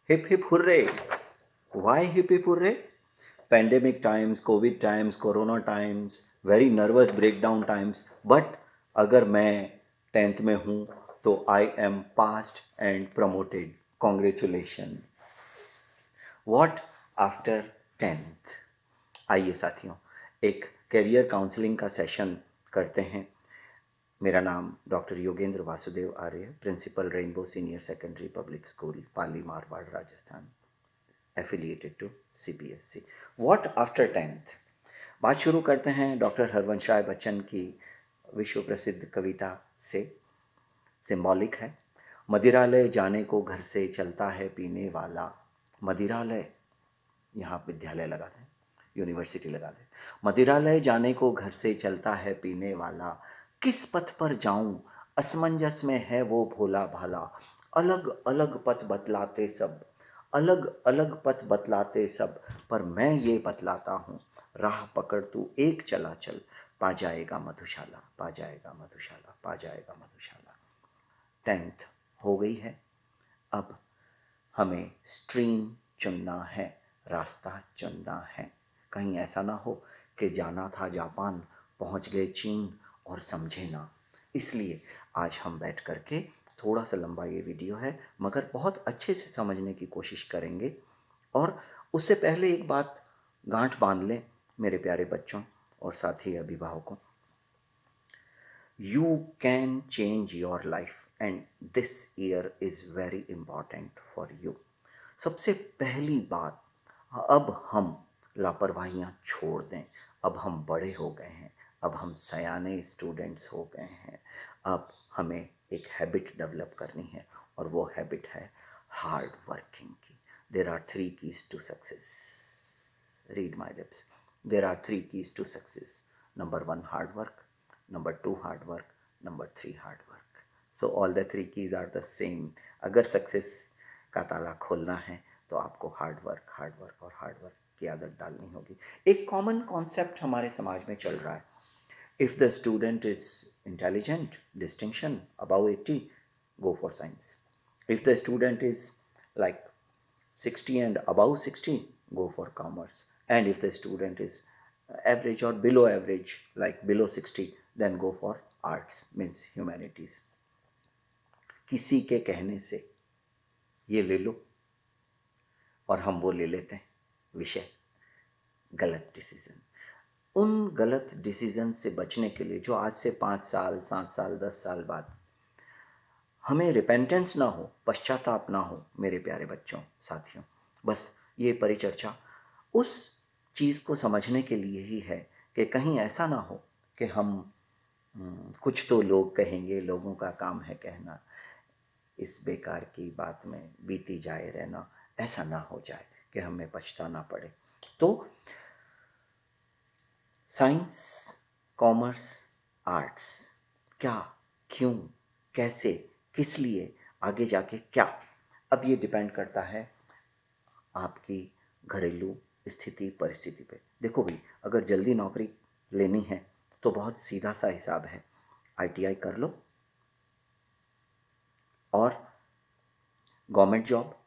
Hip hip hooray! Why hip hip hooray? Pandemic times, COVID times, Corona times, very nervous breakdown times. But अगर मैं 10th में हूँ तो I am passed and promoted. Congratulations. What after 10th? आइए साथियों, एक career counselling का session करते हैं। मेरा नाम doctor Yogendra Vasudev Arya, principal rainbow senior secondary public school, Pali Marwar, Rajasthan, affiliated to CBSE। What after 10th? बात शुरू करते हैं डॉक्टर हरवंश राय बच्चन की विश्व प्रसिद्ध कविता से। सिंबॉलिक है। मदिरालय जाने को घर से चलता है पीने वाला। मदिरालय, यहाँ विद्यालय लगा दें, यूनिवर्सिटी लगा दें। मदिरालय जाने को घर से चलता है पीने वाला। किस पथ पर जाऊं, असमंजस में है वो भोला भाला। अलग अलग पथ बतलाते सब, अलग अलग पथ बतलाते सब, पर मैं ये बतलाता हूँ, राह पकड़ तू एक चला चल, पा जाएगा मधुशाला, पा जाएगा मधुशाला, पा जाएगा मधुशाला। 10th हो गई है। अब हमें स्ट्रीम चुनना है, रास्ता चुनना है। कहीं ऐसा ना हो कि जाना था जापान, पहुंच गए चीन और समझे ना। इसलिए आज हम बैठ करके, थोड़ा सा लंबा ये वीडियो है मगर बहुत अच्छे से समझने की कोशिश करेंगे। और उससे पहले एक बात गांठ बांध लें मेरे प्यारे बच्चों और साथी अभिभावकों। You can change your life and this year is very important for you. सबसे पहली बात, अब हम लापरवाहियाँ छोड़ दें। अब हम बड़े हो गए हैं, अब हम सयाने स्टूडेंट्स हो गए हैं। अब हमें एक हैबिट डेवलप करनी है और वो हैबिट है हार्ड वर्किंग की। There are 3 keys to success. Read my lips. There are 3 keys to success. Number 1, hard work. Number 2, hard work. Number 3, hard work. So all the 3 keys are the same. अगर success का ताला खोलना है तो आपको hard work और hard work की आदत डालनी होगी। एक कॉमन कॉन्सेप्ट हमारे समाज में चल रहा है। If the student is intelligent, distinction above 80, go for science. If the student is like 60 and above 60, go for commerce. And if the student is average or below average, like below 60, then go for arts, means humanities. किसी के कहने से ये ले लो और हम वो ले लेते हैं विषय। गलत डिसीजन। उन गलत डिसीजन से बचने के लिए जो आज से 5 साल, 7 साल, 10 साल बाद हमें रिपेंटेंस ना हो, पश्चाताप ना हो, मेरे प्यारे बच्चों, साथियों, बस ये परिचर्चा उस चीज़ को समझने के लिए ही है कि कहीं ऐसा ना हो कि हम कुछ तो लोग कहेंगे, लोगों का काम है कहना, इस बेकार की बात में बीती जाए रहना, ऐसा ना हो जाए कि हमें पछताना पड़े। तो साइंस, कॉमर्स, आर्ट्स, क्या, क्यों, कैसे, किस लिए, आगे जाके क्या, अब ये डिपेंड करता है आपकी घरेलू स्थिति परिस्थिति पे। देखो भाई, अगर जल्दी नौकरी लेनी है तो बहुत सीधा सा हिसाब है, ITI कर लो और गवर्नमेंट जॉब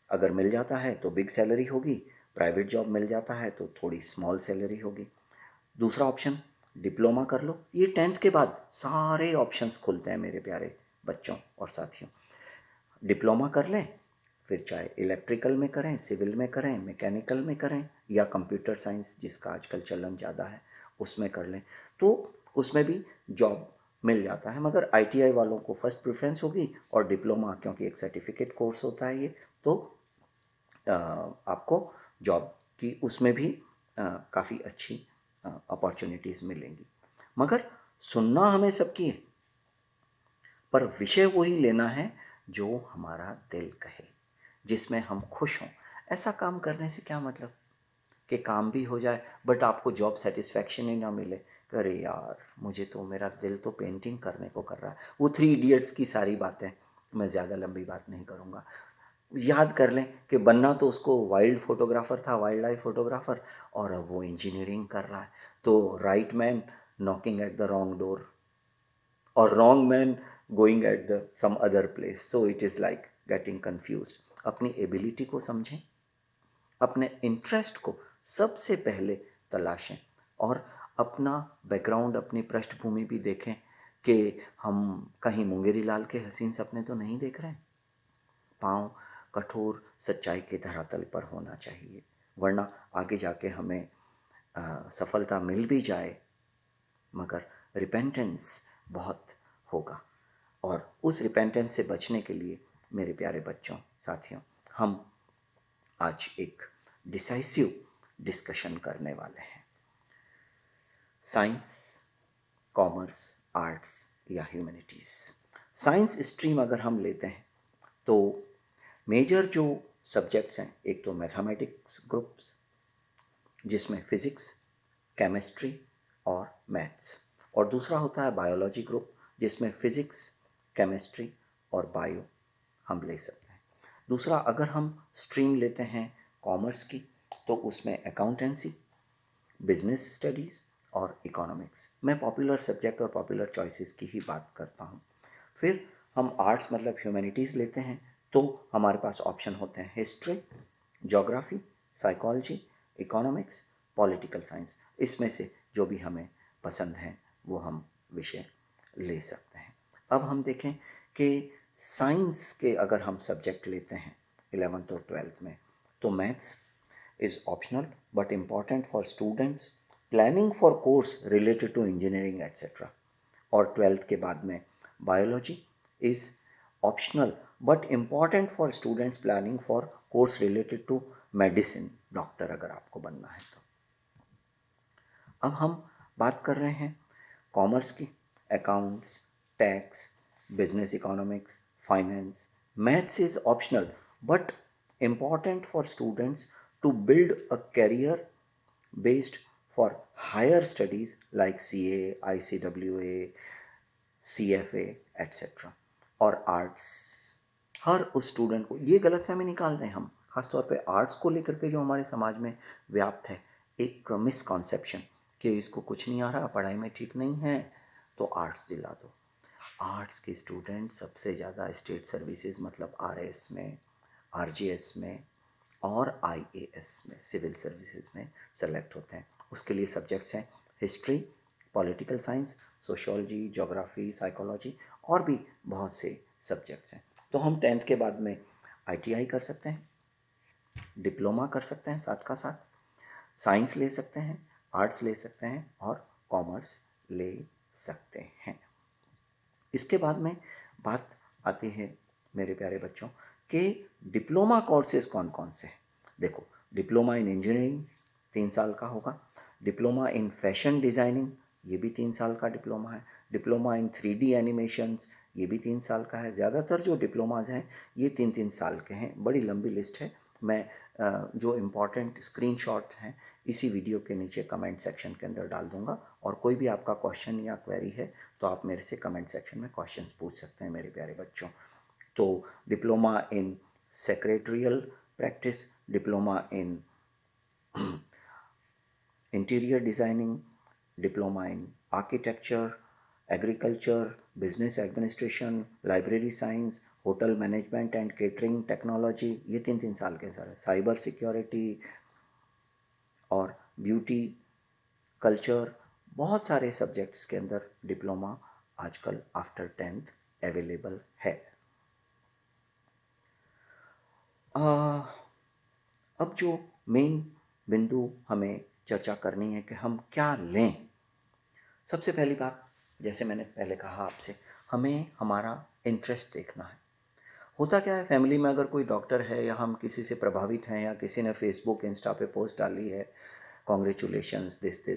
अगर मिल जाता है तो बिग सैलरी होगी, प्राइवेट जॉब मिल जाता है तो थोड़ी स्मॉल सैलरी होगी। दूसरा ऑप्शन, डिप्लोमा कर लो। ये 10th के बाद सारे ऑप्शंस खुलते हैं मेरे प्यारे बच्चों और साथियों। डिप्लोमा कर लें, फिर चाहे इलेक्ट्रिकल में करें, सिविल में करें, मैकेनिकल में करें, या कंप्यूटर साइंस जिसका आजकल चलन ज़्यादा है उसमें कर लें, तो उसमें भी जॉब मिल जाता है। मगर ITI वालों को फर्स्ट प्रेफरेंस होगी और डिप्लोमा, क्योंकि एक सर्टिफिकेट कोर्स होता है ये, तो आपको जॉब की उसमें भी काफ़ी अच्छी अपॉर्चुनिटीज़ मिलेंगी। मगर सुनना हमें सबकी है, पर विषय वही लेना है जो हमारा दिल कहे, जिसमें हम खुश हों। ऐसा काम करने से क्या मतलब कि काम भी हो जाए बट आपको जॉब सेटिस्फैक्शन ही ना मिले। अरे यार, मुझे तो, मेरा दिल तो पेंटिंग करने को कर रहा है। वो 3 इडियट्स की सारी बातें, मैं ज़्यादा लंबी बात नहीं करूँगा। याद कर लें कि बनना तो उसको वाइल्ड फोटोग्राफर था, वाइल्ड लाइफ फोटोग्राफर, और अब वो इंजीनियरिंग कर रहा है। तो right man knocking at the wrong door और wrong man going at the some other place. So it is like getting confused. अपनी एबिलिटी को समझें, अपने इंटरेस्ट को सबसे पहले तलाशें और अपना बैकग्राउंड, अपनी पृष्ठभूमि भी देखें कि हम कहीं मुंगेरी लाल के हसीन सपने तो नहीं देख रहे हैं। पाँव कठोर सच्चाई के धरातल पर होना चाहिए, वरना आगे जाके हमें सफलता मिल भी जाए मगर रिपेंटेंस बहुत होगा। और उस रिपेंटेंस से बचने के लिए मेरे प्यारे बच्चों, साथियों, हम आज एक डिसाइसिव डिस्कशन करने वाले हैं। साइंस, कॉमर्स, आर्ट्स या ह्यूमैनिटीज़। साइंस स्ट्रीम अगर हम लेते हैं तो मेजर जो सब्जेक्ट्स हैं, एक तो मैथमेटिक्स ग्रुप्स जिसमें फिज़िक्स, केमिस्ट्री और मैथ्स, और दूसरा होता है बायोलॉजी ग्रुप जिसमें फिज़िक्स, केमिस्ट्री और बायो हम ले सकते हैं। दूसरा, अगर हम स्ट्रीम लेते हैं कॉमर्स की तो उसमें अकाउंटेंसी, बिजनेस स्टडीज़ और इकोनॉमिक्स। मैं पॉपुलर सब्जेक्ट और पॉपुलर चॉइसेस की ही बात करता हूँ। फिर हम आर्ट्स मतलब ह्यूमैनिटीज़ लेते हैं तो हमारे पास ऑप्शन होते हैं history, geography, psychology, economics, political science. इसमें से जो भी हमें पसंद है वो हम विषय ले सकते हैं। अब हम देखें कि साइंस के अगर हम सब्जेक्ट लेते हैं 11th और 12th में तो maths is optional but important for students planning for course related to engineering etc. और 12th के बाद में biology is optional but important for students planning for course related to medicine, doctor अगर आपको बनना है तो। अब हम बात कर रहे हैं कॉमर्स की, accounts, tax, business economics, finance. Maths is optional but important for students to build a career based for higher studies like CA, ICWA, CFA etc. और आर्ट्स, हर उस स्टूडेंट को, ये गलतफहमी निकाल दें हम, खासतौर पे आर्ट्स को लेकर के जो हमारे समाज में व्याप्त है एक मिसकॉन्सेप्शन कि इसको कुछ नहीं आ रहा, पढ़ाई में ठीक नहीं है तो आर्ट्स दिला दो। आर्ट्स के स्टूडेंट सबसे ज़्यादा स्टेट सर्विसेज मतलब RS में, RGS में और IAS में, सिविल सर्विसेज में सेलेक्ट होते हैं। उसके लिए सब्जेक्ट्स हैं history, political science, sociology, geography, psychology और भी बहुत से सब्जेक्ट्स हैं। तो हम 10th के बाद में ITI कर सकते हैं, डिप्लोमा कर सकते हैं, साथ का साथ साइंस ले सकते हैं, आर्ट्स ले सकते हैं और कॉमर्स ले सकते हैं। इसके बाद में बात आती है मेरे प्यारे बच्चों कि डिप्लोमा कोर्सेज कौन कौन से हैं। देखो, डिप्लोमा इन इंजीनियरिंग 3 साल का होगा, डिप्लोमा इन फैशन डिज़ाइनिंग ये भी 3 साल का डिप्लोमा है, डिप्लोमा इन 3D एनिमेशंस ये भी 3 साल का है। ज़्यादातर जो डिप्लोमाज हैं ये 3-3 साल के हैं। बड़ी लंबी लिस्ट है, मैं जो इम्पॉर्टेंट स्क्रीनशॉट्स हैं इसी वीडियो के नीचे कमेंट सेक्शन के अंदर डाल दूंगा, और कोई भी आपका क्वेश्चन या क्वेरी है तो आप मेरे से कमेंट सेक्शन में क्वेश्चंस पूछ सकते हैं मेरे प्यारे बच्चों। तो diploma in secretarial practice, diploma in interior designing, diploma in architecture, agriculture, business administration, library science, hotel management and catering technology ये 3-3 साल के सर, साइबर सिक्योरिटी और ब्यूटी, कल्चर, बहुत सारे सब्जेक्ट्स के अंदर डिप्लोमा आजकल आफ्टर 10th अवेलेबल है। अब जो मेन बिंदु हमें चर्चा करनी है कि हम क्या लें। सबसे पहली बात, जैसे मैंने पहले कहा आपसे, हमें हमारा इंटरेस्ट देखना है। होता क्या है, फैमिली में अगर कोई डॉक्टर है या हम किसी से प्रभावित हैं या किसी ने फेसबुक इंस्टा पे पोस्ट डाली है कॉन्ग्रेचुलेशंस दिस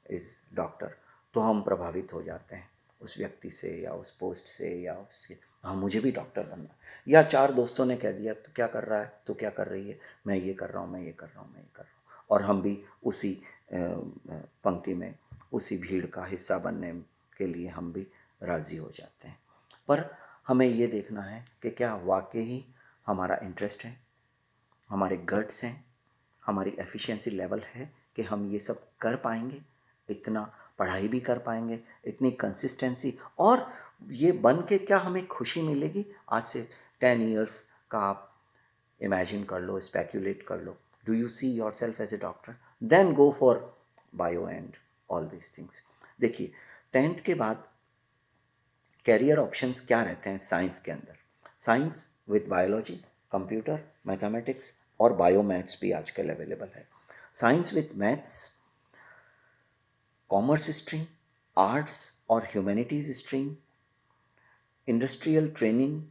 इज़ डॉक्टर, तो हम प्रभावित हो जाते हैं उस व्यक्ति से या उस पोस्ट से या उससे, हाँ मुझे भी डॉक्टर बनना है। या 4 दोस्तों ने कह दिया तो क्या कर रहा है, तो क्या कर रही है, मैं ये कर रहा हूँ, मैं ये कर रहा हूँ, मैं ये कर रहा हूँ, और हम भी उसी पंक्ति में, उसी भीड़ का हिस्सा बनने के लिए हम भी राज़ी हो जाते हैं। पर हमें ये देखना है कि क्या वाकई ही हमारा इंटरेस्ट है, हमारे गट्स हैं, हमारी एफिशिएंसी लेवल है कि हम ये सब कर पाएंगे, इतना पढ़ाई भी कर पाएंगे, इतनी कंसिस्टेंसी, और ये बन के क्या हमें खुशी मिलेगी। आज से 10 years का आप इमेजिन कर लो, स्पेक्यूलेट कर लो, do you see yourself as a doctor, then go for bio and all this things. देखिए, 10th के बाद कैरियर ऑप्शंस क्या रहते हैं साइंस के अंदर? Science with biology, computer, mathematics और बायो मैथ्स भी आजकल अवेलेबल है। Science with maths, commerce stream, arts और humanities stream, industrial training,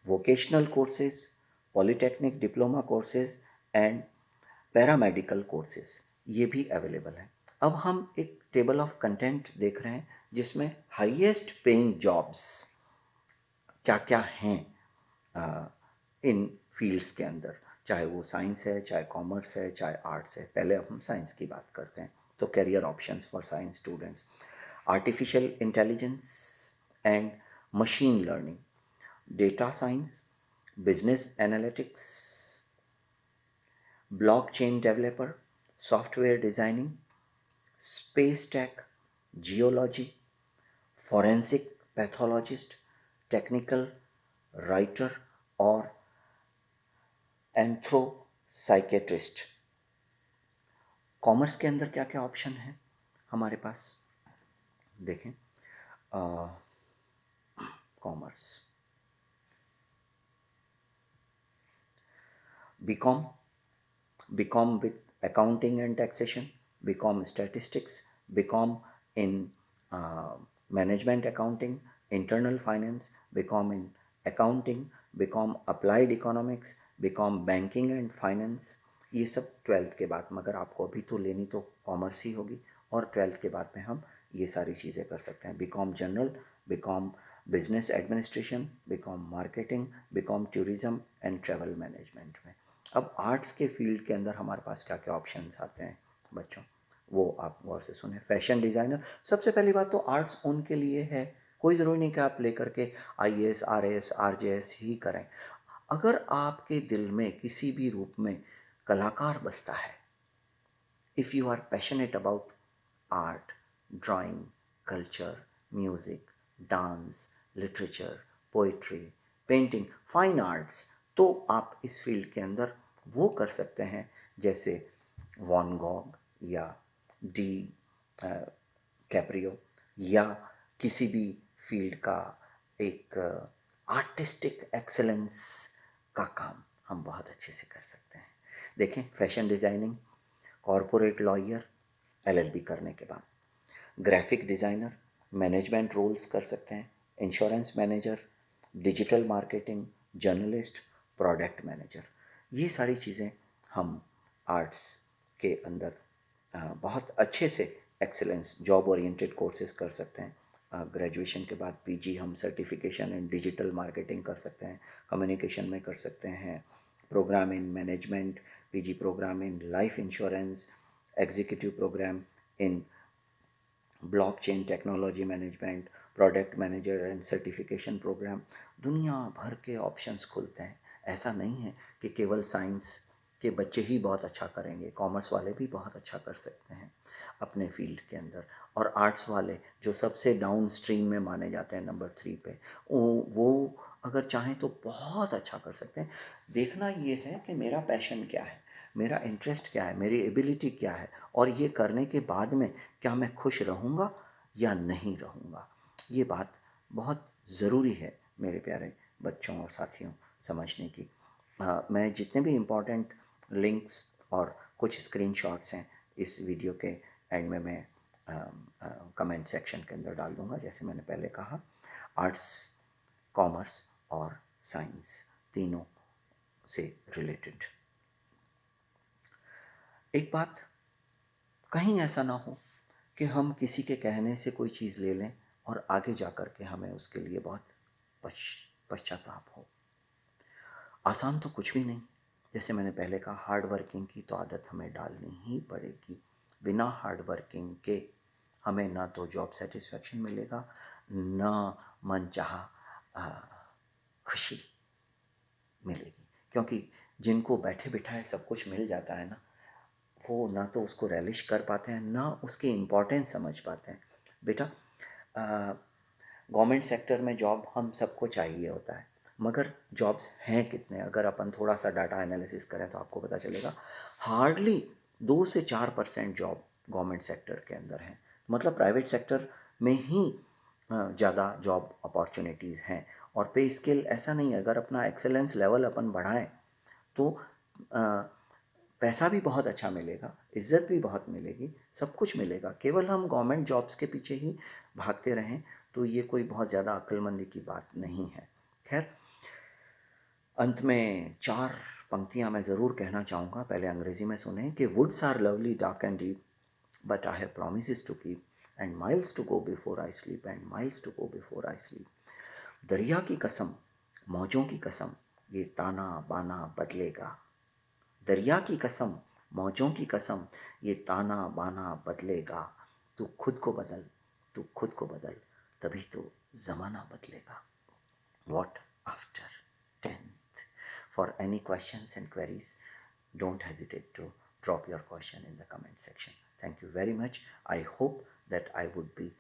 vocational courses, polytechnic diploma courses and paramedical courses, ये भी अवेलेबल हैं। अब हम एक टेबल ऑफ कंटेंट देख रहे हैं जिसमें हाईएस्ट पेइंग जॉब्स क्या क्या हैं इन फील्ड्स के अंदर, चाहे वो साइंस है, चाहे कॉमर्स है, चाहे आर्ट्स है। पहले अब हम साइंस की बात करते हैं। तो career options for science students: artificial intelligence and machine learning, data science, business analytics, blockchain developer, software designing, space tech, geology, forensic pathologist, technical writer और एंथ्रोसाइकेट्रिस्ट। कॉमर्स के अंदर क्या क्या ऑप्शन है हमारे पास? देखें, commerce, BCom, BCom with accounting and taxation, BCom statistics, BCom in management accounting, internal finance, BCom in accounting, BCom applied economics, BCom banking and finance। ये सब 12th के बाद, मगर आपको अभी तो लेनी तो कॉमर्स ही होगी, और 12th के बाद में हम ये सारी चीज़ें कर सकते हैं। BCom general, BCom business administration, BCom marketing, BCom tourism and travel management में। अब आर्ट्स के फील्ड के अंदर हमारे पास क्या क्या ऑप्शंस आते हैं बच्चों, वो आप गौर से सुने। फैशन डिज़ाइनर, सबसे पहली बात तो आर्ट्स उनके लिए है, कोई ज़रूरी नहीं कि आप लेकर के IAS, RAS, RJS ही करें। अगर आपके दिल में किसी भी रूप में कलाकार बसता है, if you are passionate about art, drawing, culture, music, dance, literature, poetry, painting, fine arts, तो आप इस फील्ड के अंदर वो कर सकते हैं जैसे वॉन गॉग या डी कैप्रियो, या किसी भी फील्ड का एक आर्टिस्टिक एक्सेलेंस का काम हम बहुत अच्छे से कर सकते हैं। देखें, fashion designing, corporate lawyer LLB करने के बाद, ग्राफिक डिज़ाइनर, मैनेजमेंट रोल्स कर सकते हैं, insurance manager, digital marketing, journalist, product manager. ये सारी चीज़ें हम आर्ट्स के अंदर बहुत अच्छे से एक्सेलेंस जॉब ओरिएंटेड कोर्सेज कर सकते हैं। ग्रेजुएशन के बाद PG हम सर्टिफिकेशन इन डिजिटल मार्केटिंग कर सकते हैं, कम्युनिकेशन में कर सकते हैं, programme in management, PG programme in life insurance, executive programme in blockchain technology management, product manager and certification programme. दुनिया भर के ऑप्शंस खुलते हैं। ऐसा नहीं है कि केवल साइंस के बच्चे ही बहुत अच्छा करेंगे, कॉमर्स वाले भी बहुत अच्छा कर सकते हैं अपने फील्ड के अंदर। और आर्ट्स वाले जो सबसे डाउन स्ट्रीम में माने जाते हैं, नंबर 3 पे, वो अगर चाहें तो बहुत अच्छा कर सकते हैं। देखना ये है कि मेरा पैशन क्या है, मेरा इंटरेस्ट क्या है, मेरी एबिलिटी क्या है, और ये करने के बाद में क्या मैं खुश रहूँगा या नहीं रहूँगा। ये बात बहुत ज़रूरी है मेरे प्यारे बच्चों और साथियों समझने की। मैं जितने भी इम्पोर्टेंट लिंक्स और कुछ स्क्रीनशॉट्स हैं इस वीडियो के एंड में मैं कमेंट सेक्शन के अंदर डाल दूँगा। जैसे मैंने पहले कहा, आर्ट्स, कॉमर्स और साइंस तीनों से रिलेटेड। एक बात, कहीं ऐसा ना हो कि हम किसी के कहने से कोई चीज़ ले लें और आगे जा कर के हमें उसके लिए बहुत पश्चाताप हो। आसान तो कुछ भी नहीं। जैसे मैंने पहले कहा, हार्ड वर्किंग की तो आदत हमें डालनी ही पड़ेगी। बिना हार्ड वर्किंग के हमें ना तो जॉब सेटिस्फेक्शन मिलेगा, ना मनचाहा खुशी मिलेगी। क्योंकि जिनको बैठे बिठाए सब कुछ मिल जाता है ना, वो ना तो उसको relish कर पाते हैं, ना उसकी इम्पोर्टेंस समझ पाते हैं। बेटा, गवर्नमेंट सेक्टर में जॉब हम सबको चाहिए होता है, मगर जॉब्स हैं कितने? अगर अपन थोड़ा सा डाटा एनालिसिस करें तो आपको पता चलेगा हार्डली 2 से 4% जॉब गवर्नमेंट सेक्टर के अंदर हैं। मतलब प्राइवेट सेक्टर में ही ज़्यादा जॉब अपॉर्चुनिटीज़ हैं। और पे स्केल ऐसा नहीं है, अगर अपना एक्सेलेंस लेवल अपन बढ़ाएं तो अ, पैसा भी बहुत अच्छा मिलेगा, इज्जत भी बहुत मिलेगी, सब कुछ मिलेगा। केवल हम गवर्नमेंट जॉब्स के पीछे ही भागते रहें तो ये कोई बहुत ज़्यादा अक्लमंदी की बात नहीं है। खैर, अंत में 4 पंक्तियाँ मैं ज़रूर कहना चाहूँगा, पहले अंग्रेज़ी में सुने कि woods are lovely dark and deep but I have promises to keep and miles to go before I sleep and miles to go before I sleep. दरिया की कसम, मौजों की कसम, ये ताना बाना बदलेगा। दरिया की कसम, मौजों की कसम, ये ताना बाना बदलेगा। तू खुद को बदल, तू खुद को बदल, तभी तो ज़माना बदलेगा। What after 10th? For any questions and queries, don't hesitate to drop your question in the comment section. Thank you very much. I hope that I would be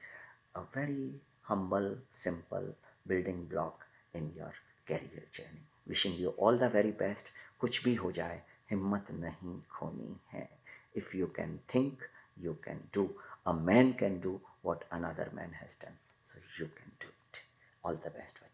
a very humble, simple building block in your career journey. Wishing you all the very best. कुछ भी हो जाए, हिम्मत नहीं खोनी है. If you can think, you can do. A man can do what another man has done. So you can do it. All the best, बच्चों.